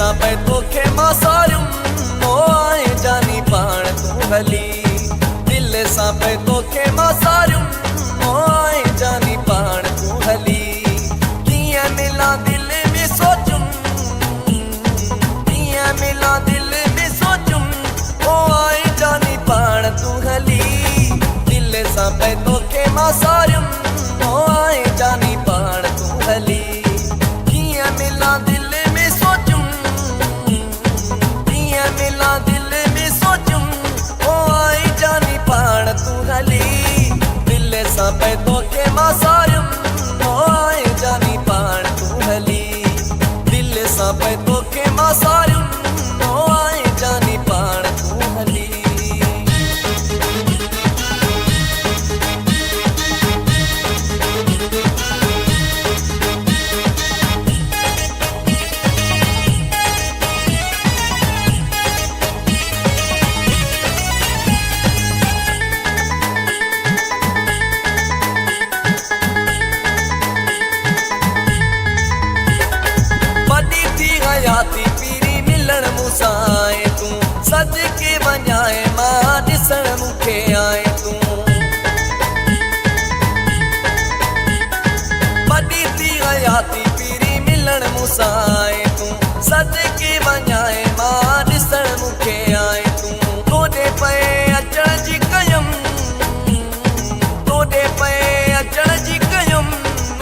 सां पे तोखे मां सारियूं मोए जानी पाण तूं हली दिल सां पे तोखे मां सारियूं मोए जानी पाण तूं हली कीअं मिला दिल में सोचूं कीअं मिला दिल में सोचूं मोए जानी पाण तूं हली दिल सां पे तोखे मां सारियूं मोए जानी पाण तूं हली कीअं मिला दिल में सोचूं कीअं मिला दिल में सोचूं मोए जानी पाण तूं हली दिल सां पे तोखे मां सारियूं मोए जानी पाण तूं हली दिल सां पे तोखे मां सारियूं मोए जानी पाण तूं हली हयाती पीरी मिलण मूंसां आए तूं सज के वञाए मां ॾिसण मूंखे आए तूं वॾी थी हयाती पीरी मिलण मूंसां आए तूं सज के वञाए मां ॾिसण मूंखे आए तूं तोॾे पए अचण जी कयमि तोॾे पए अचण जी कयमि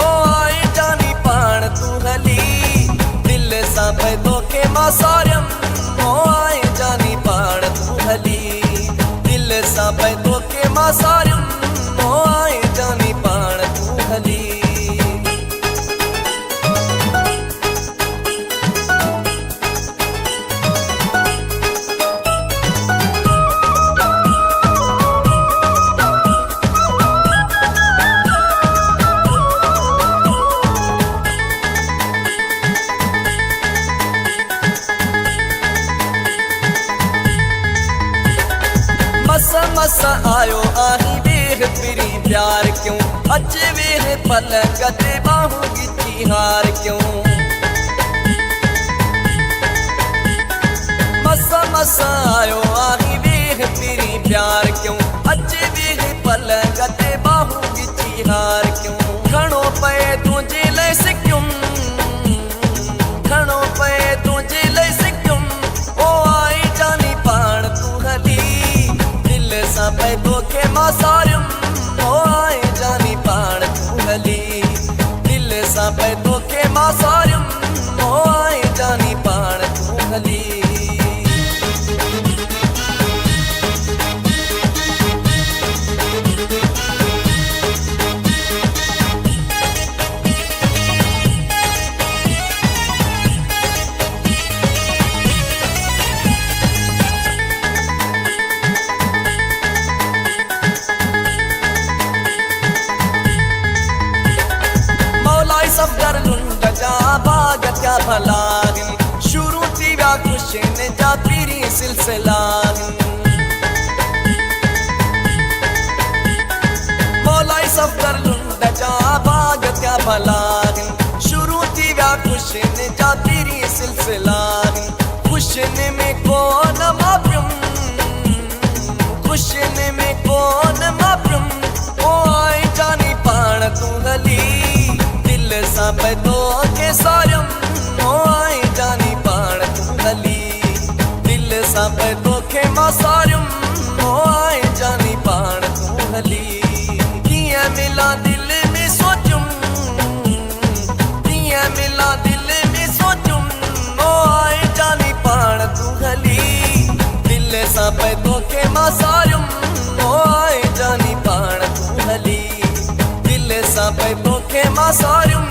ओ आए जानी पाण तूं हली दिल सां पे तोखे मां सारियूं मोए जानी पाण तूं हली दिल सां पे तोखे मां सारियूं मोए जानी पाण तूं हली मस आयो आही वेह फिरी प्यार क्यों अच वेह पलक ते बाहूं गिची हार क्यों मस आयो आही वेह फिरी प्यार क्यों अच वेह पलक ते बाहूं गिची हार क्यों खणो पए तुंहिंजे लाइ सिक्यूं खणो पए तुंहिंजे लाइ सिक्यूं ओ आई जानी पाण तूं हली दिल सां पे तोखे मां सारियूं मोए जानी पाण तूं हली दिल सां पे तोखे मां सारियूं मोए जानी पाण तूं हली सफ़र लुंड जा बाग क्या भला शुरू थी विया ख़ुशियुनि जा पीरी सिलसिला मौलाई सफ़र लुंड जा बाग क्या भला शुरू थी विया ख़ुशियुनि जा पीरी सिलसिला ख़ुशियुनि में कोन मापियुम ख़ुशियुनि में कोन मापियुम ओ आई जानी पाण तूं हली दिल सां पे तोखे सारियूं मोए जानी पाण तूं हली दिल सां पे तोखे मां सारियूं मोए जानी पाण तूं हली कीअं मिला दिल में सोचूं कीअं मिला दिल में सोचूं मोए जानी पाण तूं हली दिल सां पे तोखे मां सारियूं मोए जानी पाण तूं हली दिल सां पे तोखे मां सारियूं